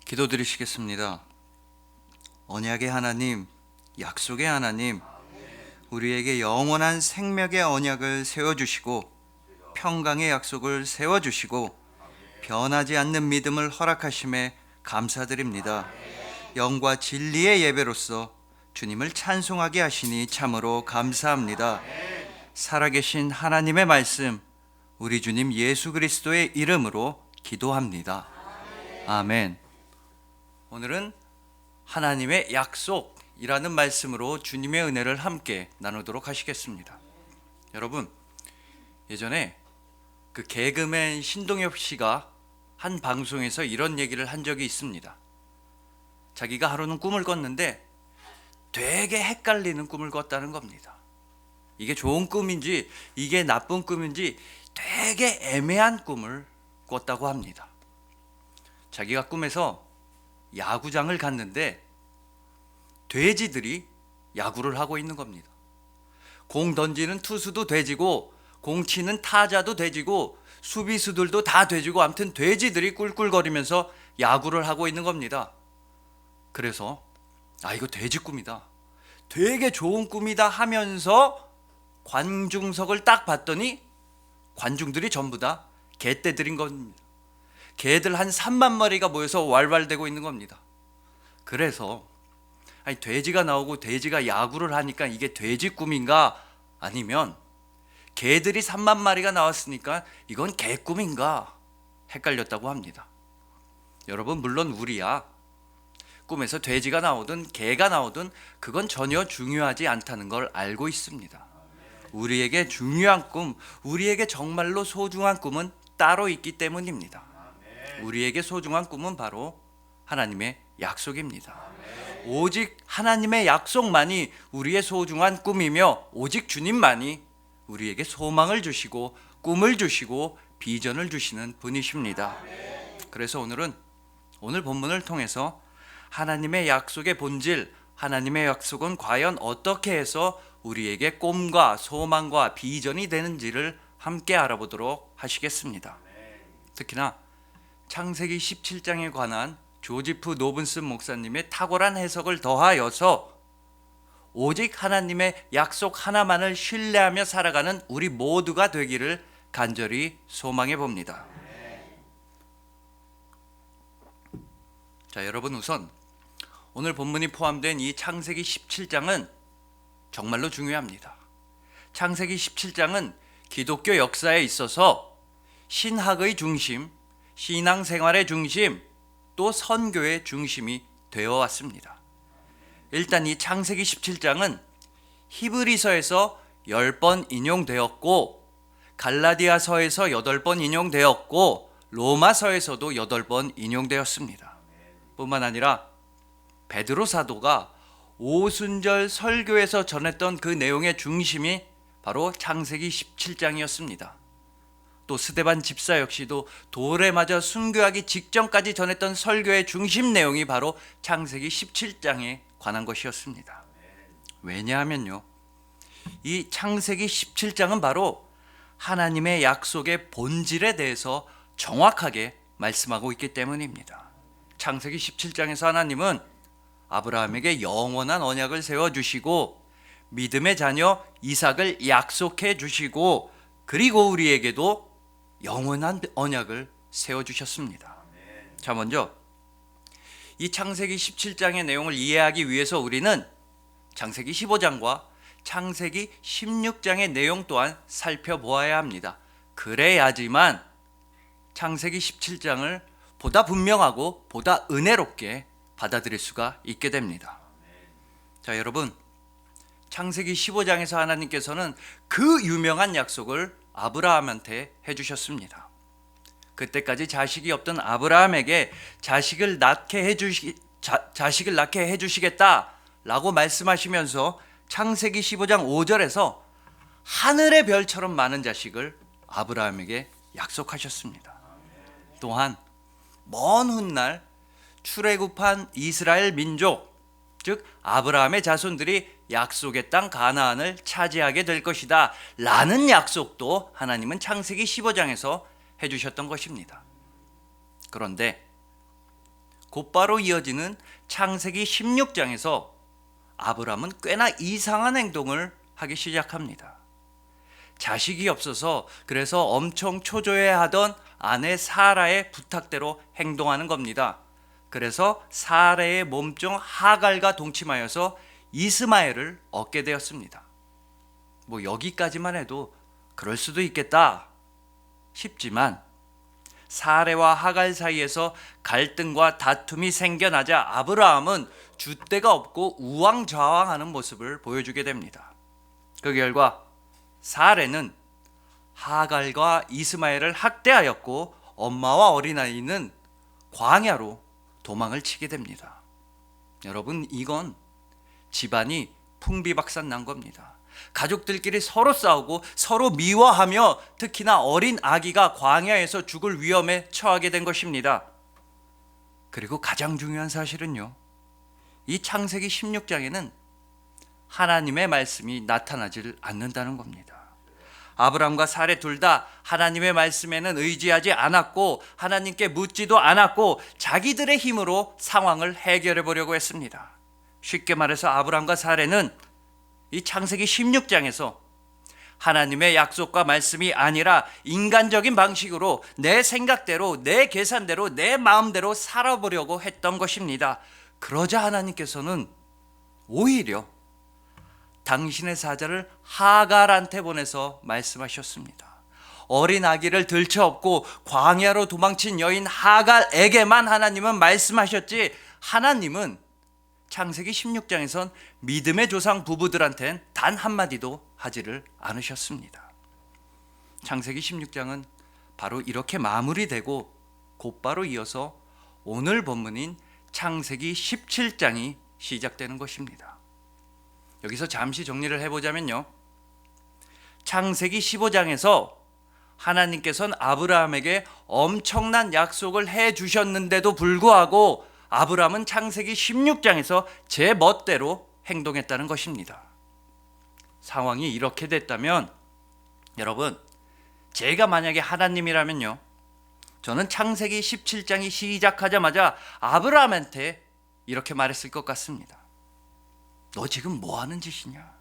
기도드리시겠습니다. 언약의 하나님, 약속의 하나님, 우리에게 영원한 생명의 언약을 세워주시고 평강의 약속을 세워주시고 변하지 않는 믿음을 허락하심에 감사드립니다. 영과 진리의 예배로서 주님을 찬송하게 하시니 참으로 감사합니다. 살아계신 하나님의 말씀, 우리 주님 예수 그리스도의 이름으로 기도합니다. 아멘. 오늘은 하나님의 약속이라는 말씀으로 주님의 은혜를 함께 나누도록 하시겠습니다. 여러분, 예전에 그 개그맨 신동엽 씨가 한 방송에서 이런 얘기를 한 적이 있습니다. 자기가 하루는 꿈을 꿨는데 되게 헷갈리는 꿈을 꿨다는 겁니다. 이게 좋은 꿈인지 이게 나쁜 꿈인지 되게 애매한 꿈을 꿨다고 합니다. 자기가 꿈에서 야구장을 갔는데 돼지들이 야구를 하고 있는 겁니다. 공 던지는 투수도 돼지고 공 치는 타자도 돼지고 수비수들도 다 돼지고 아무튼 돼지들이 꿀꿀거리면서 야구를 하고 있는 겁니다. 그래서 이거 돼지 꿈이다, 되게 좋은 꿈이다 하면서 관중석을 딱 봤더니 관중들이 전부 다 개떼들인 겁니다. 개들 한 3만 마리가 모여서 왈왈대고 있는 겁니다. 그래서 돼지가 나오고 돼지가 야구를 하니까 이게 돼지 꿈인가 아니면 개들이 3만 마리가 나왔으니까 이건 개 꿈인가 헷갈렸다고 합니다. 여러분, 물론 우리야 꿈에서 돼지가 나오든 개가 나오든 그건 전혀 중요하지 않다는 걸 알고 있습니다. 우리에게 중요한 꿈, 우리에게 정말로 소중한 꿈은 따로 있기 때문입니다. 우리에게 소중한 꿈은 바로 하나님의 약속입니다. 오직 하나님의 약속만이 우리의 소중한 꿈이며 오직 주님만이 우리에게 소망을 주시고 꿈을 주시고 비전을 주시는 분이십니다. 그래서 오늘 본문을 통해서 하나님의 약속의 본질, 하나님의 약속은 과연 어떻게 해서 우리에게 꿈과 소망과 비전이 되는지를 함께 알아보도록 하시겠습니다. 특히나 창세기 17장에 관한 조지프 노븐슨 목사님의 탁월한 해석을 더하여서 오직 하나님의 약속 하나만을 신뢰하며 살아가는 우리 모두가 되기를 간절히 소망해 봅니다. 자, 여러분, 우선 오늘 본문이 포함된 이 창세기 17장은 정말로 중요합니다. 창세기 17장은 기독교 역사에 있어서 신학의 중심, 신앙생활의 중심, 또 선교의 중심이 되어 왔습니다. 일단 이 창세기 17장은 히브리서에서 10번 인용되었고 갈라디아서에서 8번 인용되었고 로마서에서도 8번 인용되었습니다. 뿐만 아니라 베드로 사도가 오순절 설교에서 전했던 그 내용의 중심이 바로 창세기 17장이었습니다. 또 스데반 집사 역시도 돌에 맞아 순교하기 직전까지 전했던 설교의 중심 내용이 바로 창세기 17장에 관한 것이었습니다. 왜냐하면요, 이 창세기 17장은 바로 하나님의 약속의 본질에 대해서 정확하게 말씀하고 있기 때문입니다. 창세기 17장에서 하나님은 아브라함에게 영원한 언약을 세워주시고 믿음의 자녀 이삭을 약속해 주시고 그리고 우리에게도 영원한 언약을 세워주셨습니다. 자, 먼저 이 창세기 17장의 내용을 이해하기 위해서 우리는 창세기 15장과 창세기 16장의 내용 또한 살펴보아야 합니다. 그래야지만 창세기 17장을 보다 분명하고 보다 은혜롭게 받아들일 수가 있게 됩니다. 자, 여러분, 창세기 15장에서 하나님께서는 그 유명한 약속을 아브라함한테 해주셨습니다. 그때까지 자식이 없던 아브라함에게 자식을 낳게 해주시겠다라고 말씀하시면서 창세기 15장 5절에서 하늘의 별처럼 많은 자식을 아브라함에게 약속하셨습니다. 또한 먼 훗날 출애굽한 이스라엘 민족, 즉 아브라함의 자손들이 약속의 땅 가나안을 차지하게 될 것이다 라는 약속도 하나님은 창세기 15장에서 해주셨던 것입니다. 그런데 곧바로 이어지는 창세기 16장에서 아브라함은 꽤나 이상한 행동을 하기 시작합니다. 자식이 없어서 그래서 엄청 초조해하던 아내 사라의 부탁대로 행동하는 겁니다. 그래서 사라의 몸종 하갈과 동침하여서 이스마엘을 얻게 되었습니다. 여기까지만 해도 그럴 수도 있겠다 싶지만 사레와 하갈 사이에서 갈등과 다툼이 생겨나자 아브라함은 줏대가 없고 우왕좌왕하는 모습을 보여주게 됩니다. 그 결과 사레는 하갈과 이스마엘을 학대하였고 엄마와 어린아이는 광야로 도망을 치게 됩니다. 여러분, 이건 집안이 풍비박산 난 겁니다. 가족들끼리 서로 싸우고 서로 미워하며 특히나 어린 아기가 광야에서 죽을 위험에 처하게 된 것입니다. 그리고 가장 중요한 사실은요, 이 창세기 16장에는 하나님의 말씀이 나타나질 않는다는 겁니다. 아브람과 사레 둘 다 하나님의 말씀에는 의지하지 않았고 하나님께 묻지도 않았고 자기들의 힘으로 상황을 해결해 보려고 했습니다. 쉽게 말해서 아브람과 사레는 이 창세기 16장에서 하나님의 약속과 말씀이 아니라 인간적인 방식으로 내 생각대로, 내 계산대로, 내 마음대로 살아보려고 했던 것입니다. 그러자 하나님께서는 오히려 당신의 사자를 하갈한테 보내서 말씀하셨습니다. 어린 아기를 들쳐업고 광야로 도망친 여인 하갈에게만 하나님은 말씀하셨지, 하나님은 창세기 16장에선 믿음의 조상 부부들한텐 단 한마디도 하지를 않으셨습니다. 창세기 16장은 바로 이렇게 마무리되고 곧바로 이어서 오늘 본문인 창세기 17장이 시작되는 것입니다. 여기서 잠시 정리를 해보자면요, 창세기 15장에서 하나님께서는 아브라함에게 엄청난 약속을 해주셨는데도 불구하고 아브라함은 창세기 16장에서 제 멋대로 행동했다는 것입니다. 상황이 이렇게 됐다면 여러분, 제가 만약에 하나님이라면요, 저는 창세기 17장이 시작하자마자 아브라함한테 이렇게 말했을 것 같습니다. 너 지금 뭐 하는 짓이냐?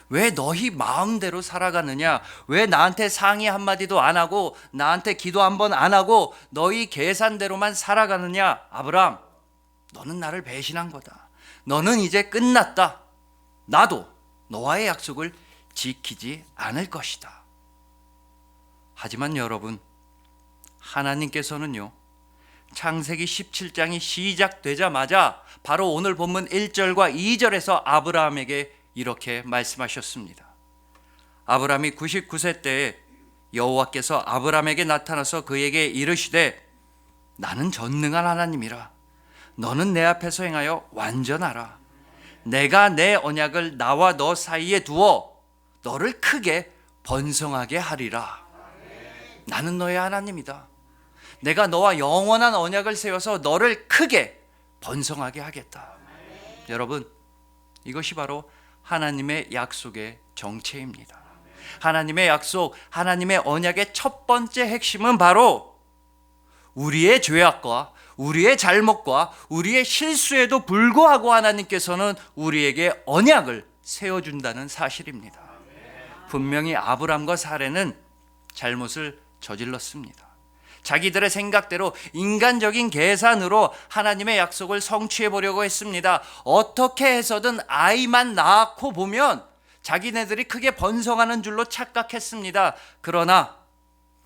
왜 너희 마음대로 살아가느냐? 왜 나한테 상의 한마디도 안 하고 나한테 기도 한 번 안 하고 너희 계산대로만 살아가느냐? 아브라함, 너는 나를 배신한 거다. 너는 이제 끝났다. 나도 너와의 약속을 지키지 않을 것이다. 하지만 여러분, 하나님께서는요, 창세기 17장이 시작되자마자 바로 오늘 본문 1절과 2절에서 아브라함에게 이렇게 말씀하셨습니다. 아브라함이 99세 때에 여호와께서 아브라함에게 나타나서 그에게 이르시되 나는 전능한 하나님이라. 너는 내 앞에서 행하여 완전하라. 내가 내 언약을 나와 너 사이에 두어 너를 크게 번성하게 하리라. 나는 너의 하나님이다. 내가 너와 영원한 언약을 세워서 너를 크게 번성하게 하겠다. 여러분, 이것이 바로 하나님의 약속의 정체입니다. 하나님의 약속, 하나님의 언약의 첫 번째 핵심은 바로 우리의 죄악과 우리의 잘못과 우리의 실수에도 불구하고 하나님께서는 우리에게 언약을 세워준다는 사실입니다. 분명히 아브람과 사레는 잘못을 저질렀습니다. 자기들의 생각대로 인간적인 계산으로 하나님의 약속을 성취해 보려고 했습니다. 어떻게 해서든 아이만 낳고 보면 자기네들이 크게 번성하는 줄로 착각했습니다. 그러나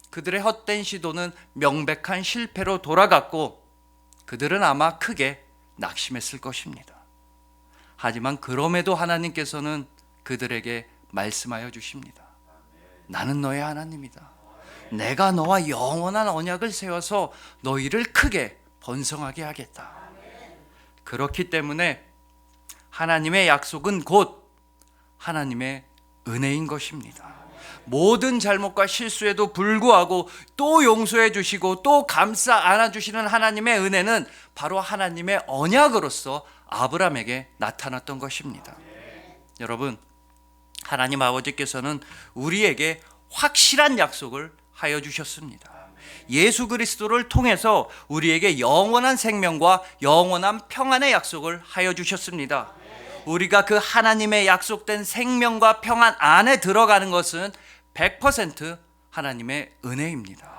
그들의 헛된 시도는 명백한 실패로 돌아갔고 그들은 아마 크게 낙심했을 것입니다. 하지만 그럼에도 하나님께서는 그들에게 말씀하여 주십니다. 나는 너의 하나님이다. 내가 너와 영원한 언약을 세워서 너희를 크게 번성하게 하겠다. 그렇기 때문에 하나님의 약속은 곧 하나님의 은혜인 것입니다. 모든 잘못과 실수에도 불구하고 또 용서해 주시고 또 감싸 안아주시는 하나님의 은혜는 바로 하나님의 언약으로서 아브라함에게 나타났던 것입니다. 여러분, 하나님 아버지께서는 우리에게 확실한 약속을 하여 주셨습니다. 예수 그리스도를 통해서 우리에게 영원한 생명과 영원한 평안의 약속을 하여 주셨습니다. 우리가 그 하나님의 약속된 생명과 평안 안에 들어가는 것은 100% 하나님의 은혜입니다.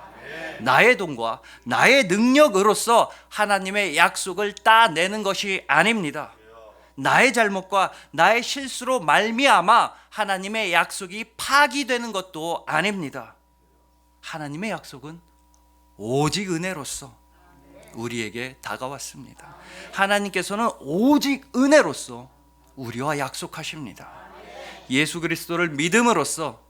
나의 돈과 나의 능력으로서 하나님의 약속을 따내는 것이 아닙니다. 나의 잘못과 나의 실수로 말미암아 하나님의 약속이 파기되는 것도 아닙니다. 하나님의 약속은 오직 은혜로서 우리에게 다가왔습니다. 하나님께서는 오직 은혜로서 우리와 약속하십니다. 예수 그리스도를 믿음으로써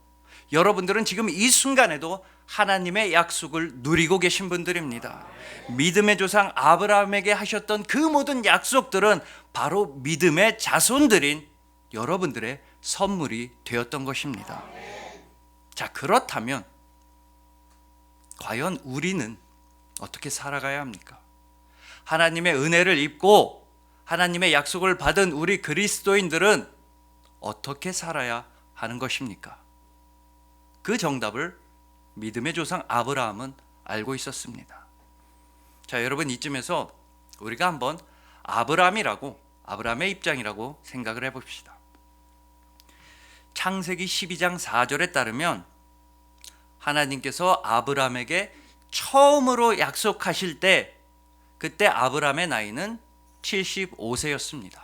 여러분들은 지금 이 순간에도 하나님의 약속을 누리고 계신 분들입니다. 믿음의 조상 아브라함에게 하셨던 그 모든 약속들은 바로 믿음의 자손들인 여러분들의 선물이 되었던 것입니다. 자, 그렇다면 과연 우리는 어떻게 살아가야 합니까? 하나님의 은혜를 입고 하나님의 약속을 받은 우리 그리스도인들은 어떻게 살아야 하는 것입니까? 그 정답을 믿음의 조상 아브라함은 알고 있었습니다. 자, 여러분, 이쯤에서 우리가 한번 아브라함의 입장이라고 생각을 해봅시다. 창세기 12장 4절에 따르면 하나님께서 아브라함에게 처음으로 약속하실 때 그때 아브라함의 나이는 75세였습니다.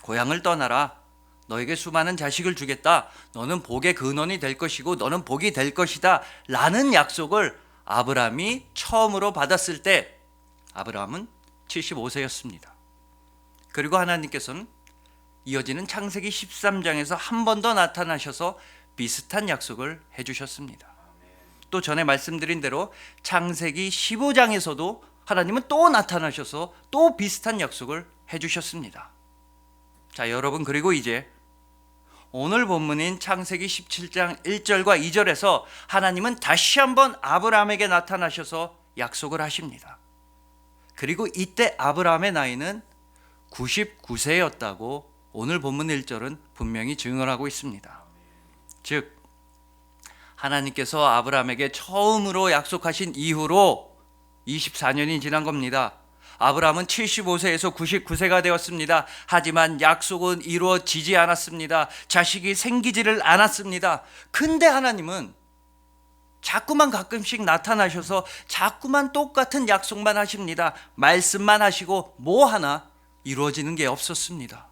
고향을 떠나라. 너에게 수많은 자식을 주겠다. 너는 복의 근원이 될 것이고 너는 복이 될 것이다. 라는 약속을 아브라함이 처음으로 받았을 때 아브라함은 75세였습니다. 그리고 하나님께서는 이어지는 창세기 13장에서 한 번 더 나타나셔서 비슷한 약속을 해주셨습니다. 또 전에 말씀드린 대로 창세기 15장에서도 하나님은 또 나타나셔서 또 비슷한 약속을 해주셨습니다. 자, 여러분, 그리고 이제 오늘 본문인 창세기 17장 1절과 2절에서 하나님은 다시 한번 아브라함에게 나타나셔서 약속을 하십니다. 그리고 이때 아브라함의 나이는 99세였다고 오늘 본문 1절은 분명히 증언을 하고 있습니다. 즉 하나님께서 아브라함에게 처음으로 약속하신 이후로 24년이 지난 겁니다. 아브라함은 75세에서 99세가 되었습니다. 하지만 약속은 이루어지지 않았습니다. 자식이 생기지를 않았습니다. 근데 하나님은 자꾸만 가끔씩 나타나셔서 자꾸만 똑같은 약속만 하십니다. 말씀만 하시고 뭐 하나 이루어지는 게 없었습니다.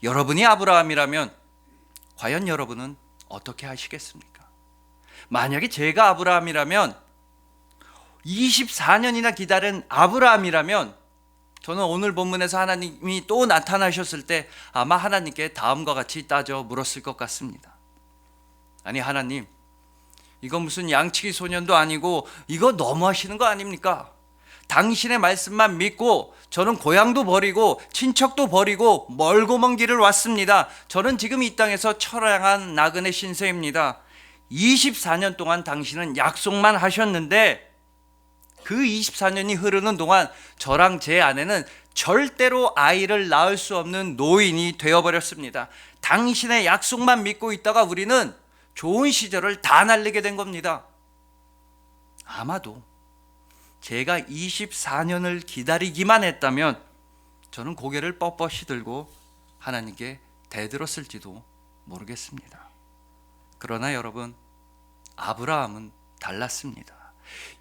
여러분이 아브라함이라면 과연 여러분은 어떻게 하시겠습니까? 만약에 제가 아브라함이라면 24년이나 기다린 아브라함이라면 저는 오늘 본문에서 하나님이 또 나타나셨을 때 아마 하나님께 다음과 같이 따져 물었을 것 같습니다. 아니, 하나님, 이거 무슨 양치기 소년도 아니고 이거 너무하시는 거 아닙니까? 당신의 말씀만 믿고 저는 고향도 버리고 친척도 버리고 멀고 먼 길을 왔습니다. 저는 지금 이 땅에서 처량한 나그네 신세입니다. 24년 동안 당신은 약속만 하셨는데 그 24년이 흐르는 동안 저랑 제 아내는 절대로 아이를 낳을 수 없는 노인이 되어버렸습니다. 당신의 약속만 믿고 있다가 우리는 좋은 시절을 다 날리게 된 겁니다. 아마도 제가 24년을 기다리기만 했다면 저는 고개를 뻣뻣이 들고 하나님께 대들었을지도 모르겠습니다. 그러나 여러분, 아브라함은 달랐습니다.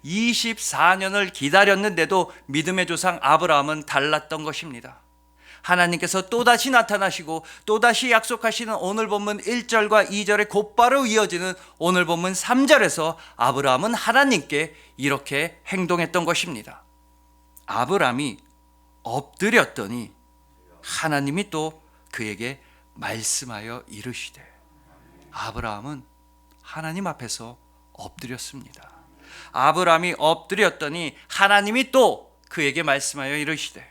24년을 기다렸는데도 믿음의 조상 아브라함은 달랐던 것입니다. 하나님께서 또다시 나타나시고 또다시 약속하시는 오늘 본문 1절과 2절에 곧바로 이어지는 오늘 본문 3절에서 아브라함은 하나님께 이렇게 행동했던 것입니다. 아브라함이 엎드렸더니 하나님이 또 그에게 말씀하여 이르시되, 아브라함은 하나님 앞에서 엎드렸습니다. 아브라함이 엎드렸더니 하나님이 또 그에게 말씀하여 이르시되,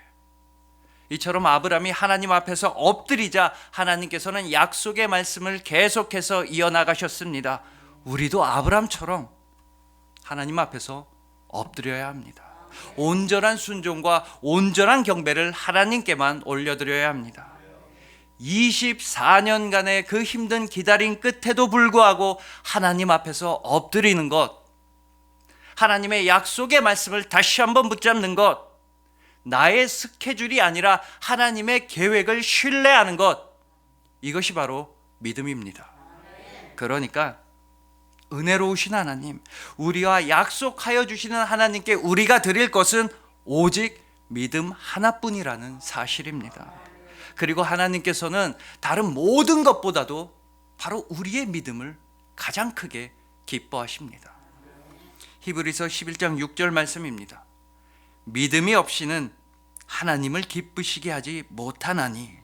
이처럼 아브라함이 하나님 앞에서 엎드리자 하나님께서는 약속의 말씀을 계속해서 이어나가셨습니다. 우리도 아브라함처럼 하나님 앞에서 엎드려야 합니다. 온전한 순종과 온전한 경배를 하나님께만 올려드려야 합니다. 24년간의 그 힘든 기다림 끝에도 불구하고 하나님 앞에서 엎드리는 것, 하나님의 약속의 말씀을 다시 한번 붙잡는 것, 나의 스케줄이 아니라 하나님의 계획을 신뢰하는 것, 이것이 바로 믿음입니다. 그러니까 은혜로우신 하나님, 우리와 약속하여 주시는 하나님께 우리가 드릴 것은 오직 믿음 하나뿐이라는 사실입니다. 그리고 하나님께서는 다른 모든 것보다도 바로 우리의 믿음을 가장 크게 기뻐하십니다. 히브리서 11장 6절 말씀입니다. 믿음이 없이는 하나님을 기쁘시게 하지 못하나니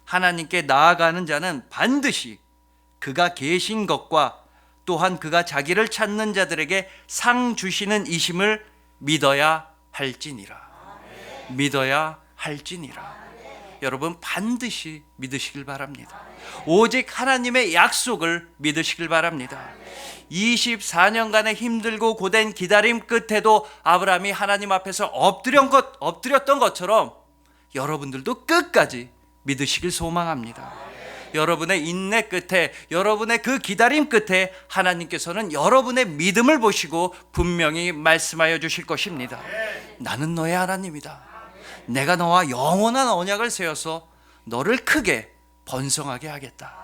하나님께 나아가는 자는 반드시 그가 계신 것과 또한 그가 자기를 찾는 자들에게 상 주시는 이심을 믿어야 할지니라. 믿어야 할지니라. 여러분 반드시 믿으시길 바랍니다. 오직 하나님의 약속을 믿으시길 바랍니다. 24년간의 힘들고 고된 기다림 끝에도 아브라함이 하나님 앞에서 엎드렸던 것처럼 여러분들도 끝까지 믿으시길 소망합니다. 여러분의 인내 끝에, 여러분의 그 기다림 끝에 하나님께서는 여러분의 믿음을 보시고 분명히 말씀하여 주실 것입니다. 나는 너의 하나님이다. 내가 너와 영원한 언약을 세워서 너를 크게 번성하게 하겠다.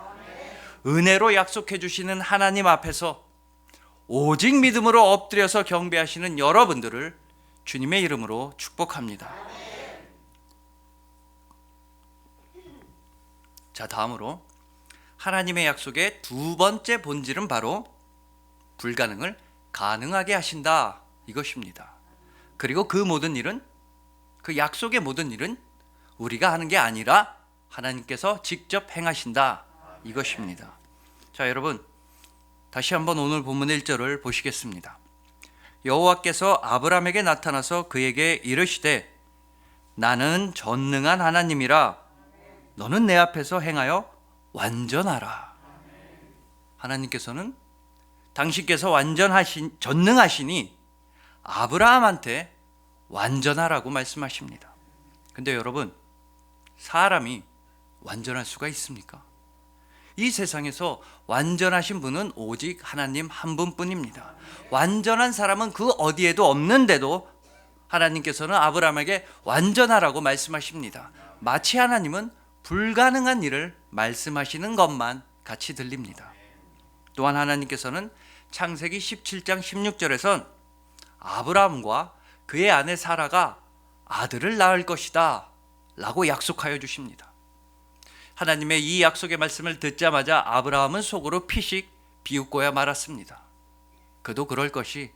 은혜로 약속해 주시는 하나님 앞에서 오직 믿음으로 엎드려서 경배하시는 여러분들을 주님의 이름으로 축복합니다. 자, 다음으로 하나님의 약속의 두 번째 본질은 바로 불가능을 가능하게 하신다, 이것입니다. 그리고 그 모든 일은, 그 약속의 모든 일은 우리가 하는 게 아니라 하나님께서 직접 행하신다, 이것입니다. 자, 여러분 다시 한번 오늘 본문 1절을 보시겠습니다. 여호와께서 아브라함에게 나타나서 그에게 이르시되 나는 전능한 하나님이라 너는 내 앞에서 행하여 완전하라. 하나님께서는 당신께서 전능하시니 아브라함한테 완전하라고 말씀하십니다. 근데 여러분, 사람이 완전할 수가 있습니까? 이 세상에서 완전하신 분은 오직 하나님 한 분뿐입니다. 완전한 사람은 그 어디에도 없는데도 하나님께서는 아브라함에게 완전하라고 말씀하십니다. 마치 하나님은 불가능한 일을 말씀하시는 것만 같이 들립니다. 또한 하나님께서는 창세기 17장 16절에선 아브라함과 그의 아내 사라가 아들을 낳을 것이다 라고 약속하여 주십니다. 하나님의 이 약속의 말씀을 듣자마자 아브라함은 속으로 피식 비웃고야 말았습니다. 그도 그럴 것이,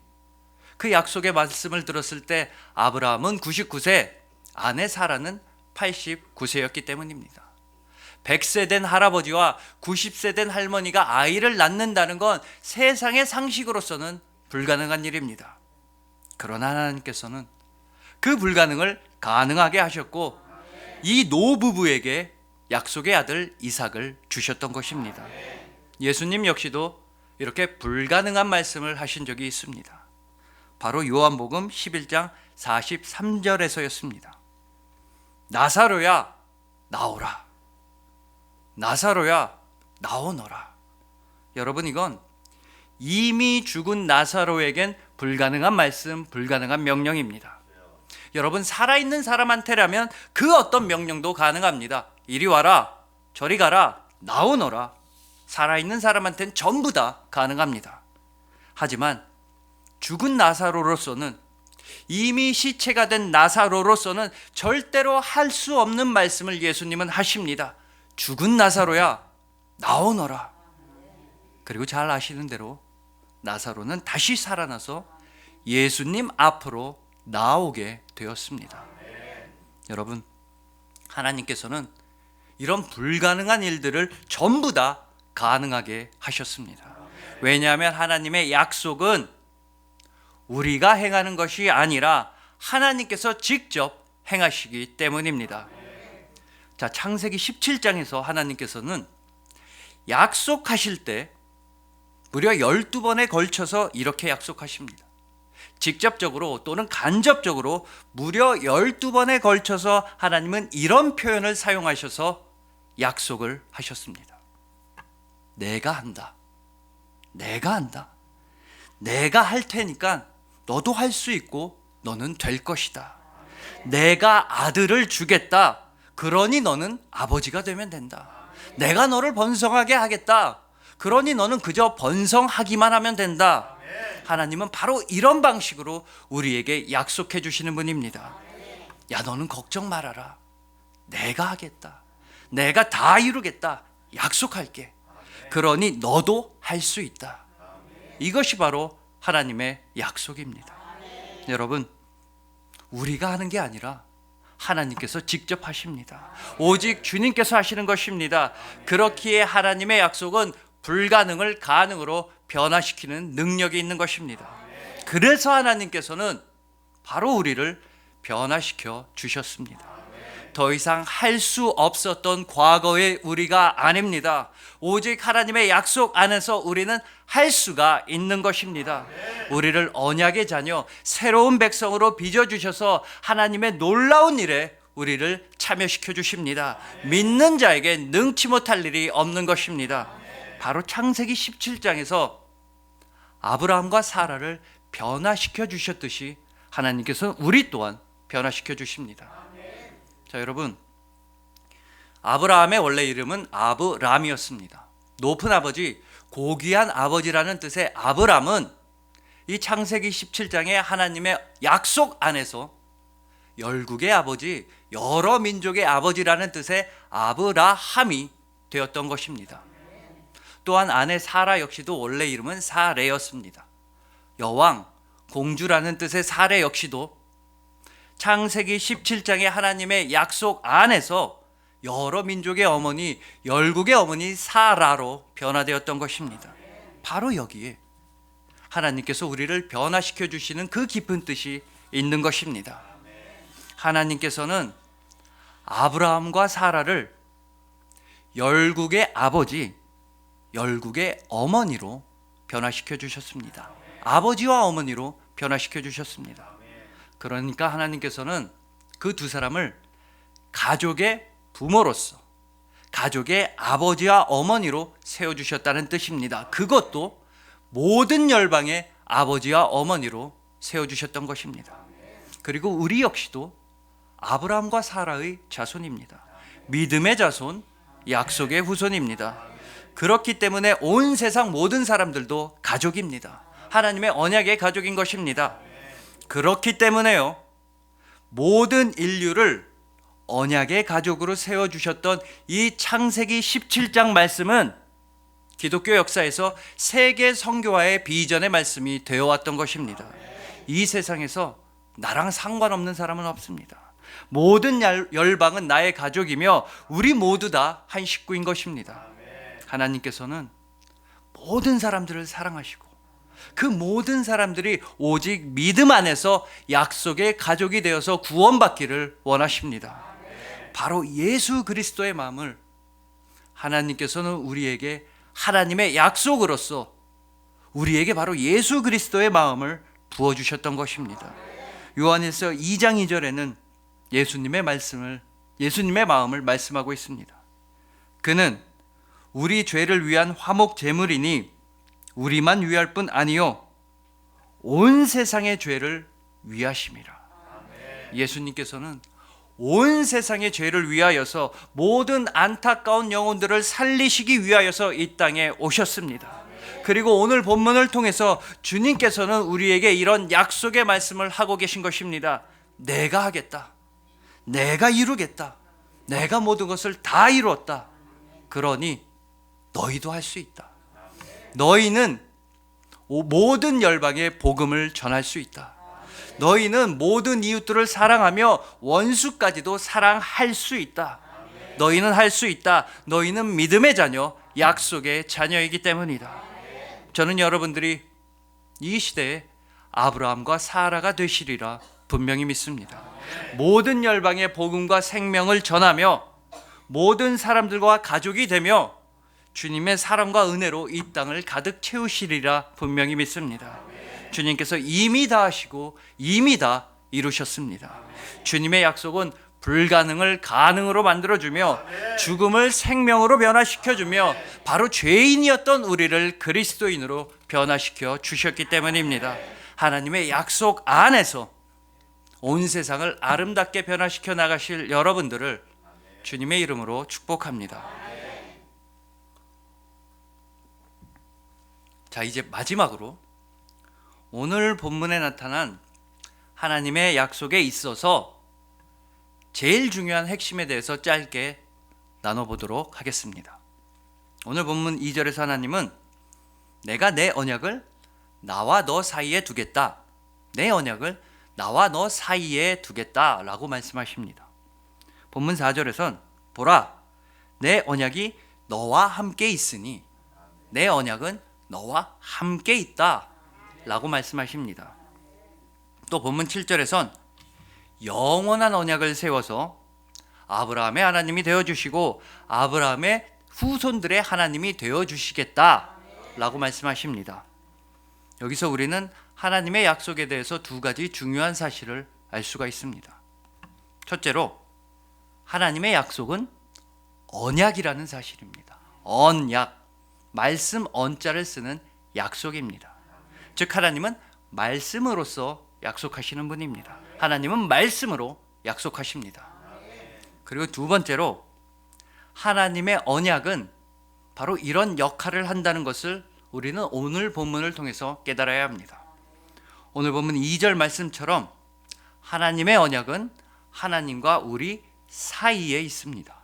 그 약속의 말씀을 들었을 때 아브라함은 99세, 아내 사라는 89세였기 때문입니다. 100세 된 할아버지와 90세 된 할머니가 아이를 낳는다는 건 세상의 상식으로서는 불가능한 일입니다. 그러나 하나님께서는 그 불가능을 가능하게 하셨고 이 노부부에게 약속의 아들 이삭을 주셨던 것입니다. 예수님 역시도 이렇게 불가능한 말씀을 하신 적이 있습니다. 바로 요한복음 11장 43절에서였습니다. 나사로야 나오라. 나사로야 나오너라. 여러분, 이건 이미 죽은 나사로에겐 불가능한 말씀, 불가능한 명령입니다. 여러분, 살아있는 사람한테라면 그 어떤 명령도 가능합니다. 이리 와라, 저리 가라, 나오너라. 살아있는 사람한테는 전부 다 가능합니다. 하지만 죽은 나사로로서는, 이미 시체가 된 나사로로서는 절대로 할 수 없는 말씀을 예수님은 하십니다. 죽은 나사로야 나오너라. 그리고 잘 아시는 대로 나사로는 다시 살아나서 예수님 앞으로 나오게 되었습니다. 여러분, 하나님께서는 이런 불가능한 일들을 전부 다 가능하게 하셨습니다. 왜냐하면 하나님의 약속은 우리가 행하는 것이 아니라 하나님께서 직접 행하시기 때문입니다. 자, 창세기 17장에서 하나님께서는 약속하실 때 무려 12번에 걸쳐서 이렇게 약속하십니다. 직접적으로 또는 간접적으로 무려 12번에 걸쳐서 하나님은 이런 표현을 사용하셔서 약속을 하셨습니다. 내가 한다. 내가 한다. 내가 할 테니까 너도 할 수 있고 너는 될 것이다. 내가 아들을 주겠다. 그러니 너는 아버지가 되면 된다. 내가 너를 번성하게 하겠다. 그러니 너는 그저 번성하기만 하면 된다. 하나님은 바로 이런 방식으로 우리에게 약속해 주시는 분입니다. 야, 너는 걱정 말아라. 내가 하겠다. 내가 다 이루겠다. 약속할게. 그러니 너도 할 수 있다. 이것이 바로 하나님의 약속입니다. 여러분, 우리가 하는 게 아니라 하나님께서 직접 하십니다. 오직 주님께서 하시는 것입니다. 그렇기에 하나님의 약속은 불가능을 가능으로 변화시키는 능력이 있는 것입니다. 그래서 하나님께서는 바로 우리를 변화시켜 주셨습니다. 더 이상 할 수 없었던 과거의 우리가 아닙니다. 오직 하나님의 약속 안에서 우리는 할 수가 있는 것입니다. 우리를 언약의 자녀, 새로운 백성으로 빚어주셔서 하나님의 놀라운 일에 우리를 참여시켜 주십니다. 믿는 자에게 능치 못할 일이 없는 것입니다. 바로 창세기 17장에서 아브라함과 사라를 변화시켜 주셨듯이 하나님께서는 우리 또한 변화시켜 주십니다. 자, 여러분, 아브라함의 원래 이름은 아브람이었습니다. 높은 아버지, 고귀한 아버지라는 뜻의 아브람은 이 창세기 17장의 하나님의 약속 안에서 열국의 아버지, 여러 민족의 아버지라는 뜻의 아브라함이 되었던 것입니다. 또한 아내 사라 역시도 원래 이름은 사레였습니다. 여왕, 공주라는 뜻의 사레 역시도 창세기 17장의 하나님의 약속 안에서 여러 민족의 어머니, 열국의 어머니 사라로 변화되었던 것입니다. 바로 여기에 하나님께서 우리를 변화시켜 주시는 그 깊은 뜻이 있는 것입니다. 하나님께서는 아브라함과 사라를 열국의 아버지, 열국의 어머니로 변화시켜 주셨습니다. 아버지와 어머니로 변화시켜 주셨습니다. 그러니까 하나님께서는 그 두 사람을 가족의 부모로서, 가족의 아버지와 어머니로 세워주셨다는 뜻입니다. 그것도 모든 열방의 아버지와 어머니로 세워주셨던 것입니다. 그리고 우리 역시도 아브라함과 사라의 자손입니다. 믿음의 자손, 약속의 후손입니다. 그렇기 때문에 온 세상 모든 사람들도 가족입니다. 하나님의 언약의 가족인 것입니다. 그렇기 때문에요, 모든 인류를 언약의 가족으로 세워주셨던 이 창세기 17장 말씀은 기독교 역사에서 세계 선교화의 비전의 말씀이 되어왔던 것입니다. 이 세상에서 나랑 상관없는 사람은 없습니다. 모든 열방은 나의 가족이며 우리 모두 다 한 식구인 것입니다. 하나님께서는 모든 사람들을 사랑하시고 그 모든 사람들이 오직 믿음 안에서 약속의 가족이 되어서 구원받기를 원하십니다. 바로 예수 그리스도의 마음을 하나님께서는 우리에게 하나님의 약속으로서 우리에게 바로 예수 그리스도의 마음을 부어주셨던 것입니다. 요한일서 2장 2절에는 예수님의 마음을 말씀하고 있습니다. 그는 우리 죄를 위한 화목 제물이니 우리만 위할 뿐 아니요 온 세상의 죄를 위하심이라. 예수님께서는 온 세상의 죄를 위하여서 모든 안타까운 영혼들을 살리시기 위하여서 이 땅에 오셨습니다. 그리고 오늘 본문을 통해서 주님께서는 우리에게 이런 약속의 말씀을 하고 계신 것입니다. 내가 하겠다. 내가 이루겠다. 내가 모든 것을 다 이루었다. 그러니 너희도 할 수 있다. 너희는 모든 열방에 복음을 전할 수 있다. 너희는 모든 이웃들을 사랑하며 원수까지도 사랑할 수 있다. 너희는 할 수 있다. 너희는 믿음의 자녀, 약속의 자녀이기 때문이다. 저는 여러분들이 이 시대에 아브라함과 사라가 되시리라 분명히 믿습니다. 모든 열방의 복음과 생명을 전하며 모든 사람들과 가족이 되며 주님의 사랑과 은혜로 이 땅을 가득 채우시리라 분명히 믿습니다. 주님께서 이미 다 하시고 이미 다 이루셨습니다. 주님의 약속은 불가능을 가능으로 만들어주며 죽음을 생명으로 변화시켜주며 바로 죄인이었던 우리를 그리스도인으로 변화시켜 주셨기 때문입니다. 하나님의 약속 안에서 온 세상을 아름답게 변화시켜 나가실 여러분들을 주님의 이름으로 축복합니다. 자, 이제 마지막으로 오늘 본문에 나타난 하나님의 약속에 있어서 제일 중요한 핵심에 대해서 짧게 나눠보도록 하겠습니다. 오늘 본문 2절에서 하나님은 내가 내 언약을 나와 너 사이에 두겠다. 내 언약을 나와 너 사이에 두겠다 라고 말씀하십니다. 본문 4절에선 보라, 내 언약이 너와 함께 있으니 내 언약은 너와 함께 있다 라고 말씀하십니다. 또 본문 7절에선 영원한 언약을 세워서 아브라함의 하나님이 되어주시고 아브라함의 후손들의 하나님이 되어주시겠다 라고 말씀하십니다. 여기서 우리는 하나님의 약속에 대해서 두 가지 중요한 사실을 알 수가 있습니다. 첫째로 하나님의 약속은 언약이라는 사실입니다. 언약, 말씀 언자를 쓰는 약속입니다. 즉 하나님은 말씀으로서 약속하시는 분입니다. 하나님은 말씀으로 약속하십니다. 그리고 두 번째로 하나님의 언약은 바로 이런 역할을 한다는 것을 우리는 오늘 본문을 통해서 깨달아야 합니다. 오늘 본문 2절 말씀처럼 하나님의 언약은 하나님과 우리 사이에 있습니다.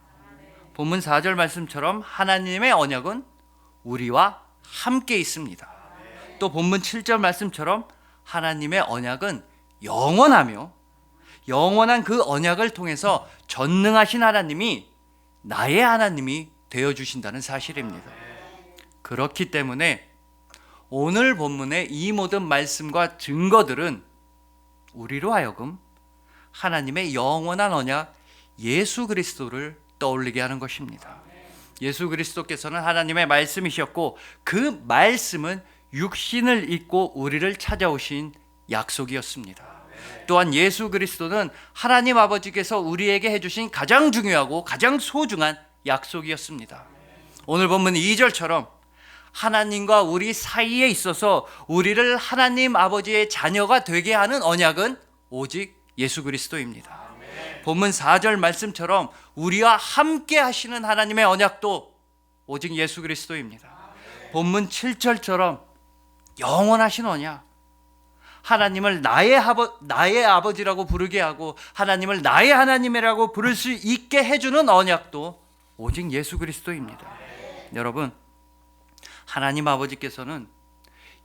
본문 4절 말씀처럼 하나님의 언약은 우리와 함께 있습니다. 또 본문 7절 말씀처럼 하나님의 언약은 영원하며 영원한 그 언약을 통해서 전능하신 하나님이 나의 하나님이 되어주신다는 사실입니다. 그렇기 때문에 오늘 본문의 이 모든 말씀과 증거들은 우리로 하여금 하나님의 영원한 언약 예수 그리스도를 떠올리게 하는 것입니다. 예수 그리스도께서는 하나님의 말씀이셨고 그 말씀은 육신을 입고 우리를 찾아오신 약속이었습니다. 또한 예수 그리스도는 하나님 아버지께서 우리에게 해주신 가장 중요하고 가장 소중한 약속이었습니다. 오늘 본문 2절처럼 하나님과 우리 사이에 있어서 우리를 하나님 아버지의 자녀가 되게 하는 언약은 오직 예수 그리스도입니다. 본문 4절 말씀처럼 우리와 함께 하시는 하나님의 언약도 오직 예수 그리스도입니다. 본문 7절처럼 영원하신 언약, 하나님을 나의 아버지라고 부르게 하고 하나님을 나의 하나님이라고 부를 수 있게 해주는 언약도 오직 예수 그리스도입니다. 여러분, 하나님 아버지께서는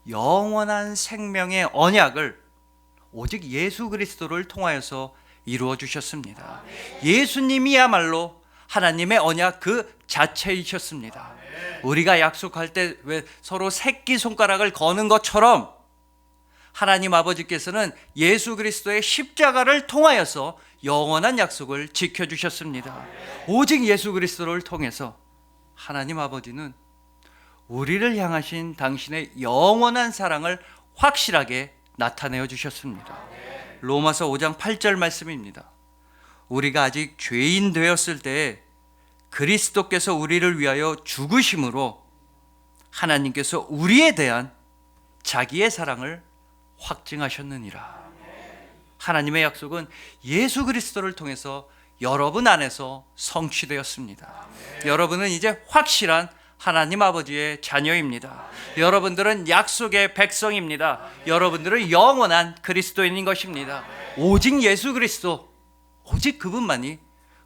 영원한 생명의 언약을 오직 예수 그리스도를 통하여서 이루어 주셨습니다. 예수님이야말로 하나님의 언약 그 자체이셨습니다. 우리가 약속할 때 왜 서로 새끼손가락을 거는 것처럼 하나님 아버지께서는 예수 그리스도의 십자가를 통하여서 영원한 약속을 지켜주셨습니다. 오직 예수 그리스도를 통해서 하나님 아버지는 우리를 향하신 당신의 영원한 사랑을 확실하게 나타내어 주셨습니다. 로마서 5장 8절 말씀입니다. 우리가 아직 죄인 되었을 때에 그리스도께서 우리를 위하여 죽으심으로 하나님께서 우리에 대한 자기의 사랑을 확증하셨느니라. 하나님의 약속은 예수 그리스도를 통해서 여러분 안에서 성취되었습니다. 여러분은 이제 확실한 하나님 아버지의 자녀입니다. 여러분들은 약속의 백성입니다. 여러분들은 영원한 그리스도인인 것입니다. 오직 예수 그리스도, 오직 그분만이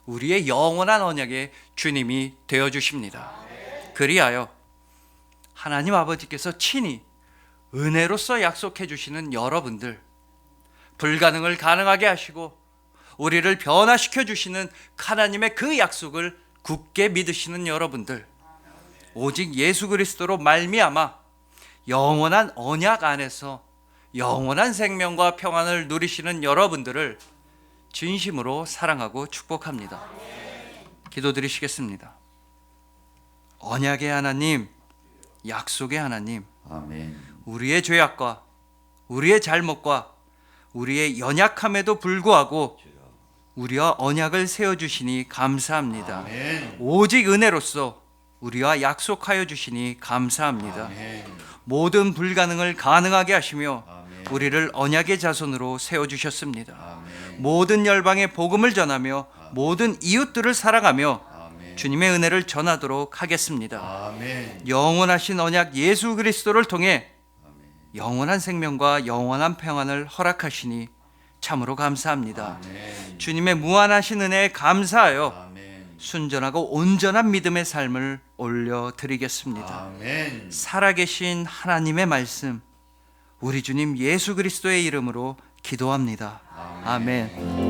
우리의 영원한 언약의 주님이 되어주십니다. 그리하여 하나님 아버지께서 친히 은혜로서 약속해 주시는 여러분들, 불가능을 가능하게 하시고 우리를 변화시켜 주시는 하나님의 그 약속을 굳게 믿으시는 여러분들, 오직 예수 그리스도로 말미암아 영원한 언약 안에서 영원한 생명과 평안을 누리시는 여러분들을 진심으로 사랑하고 축복합니다. 기도드리시겠습니다. 언약의 하나님, 약속의 하나님, 아멘. 우리의 죄악과 우리의 잘못과 우리의 연약함에도 불구하고 우리와 언약을 세워주시니 감사합니다. 아멘. 오직 은혜로서 우리와 약속하여 주시니 감사합니다. 아멘. 모든 불가능을 가능하게 하시며 아멘. 우리를 언약의 자손으로 세워주셨습니다. 아멘. 모든 열방에 복음을 전하며 모든 이웃들을 사랑하며 아멘. 주님의 은혜를 전하도록 하겠습니다. 아멘. 영원하신 언약 예수 그리스도를 통해 아멘. 영원한 생명과 영원한 평안을 허락하시니 참으로 감사합니다. 아멘. 주님의 무한하신 은혜에 감사하여 아멘. 순전하고 온전한 믿음의 삶을 올려드리겠습니다. 아멘. 살아계신 하나님의 말씀, 우리 주님 예수 그리스도의 이름으로 기도합니다. 아멘.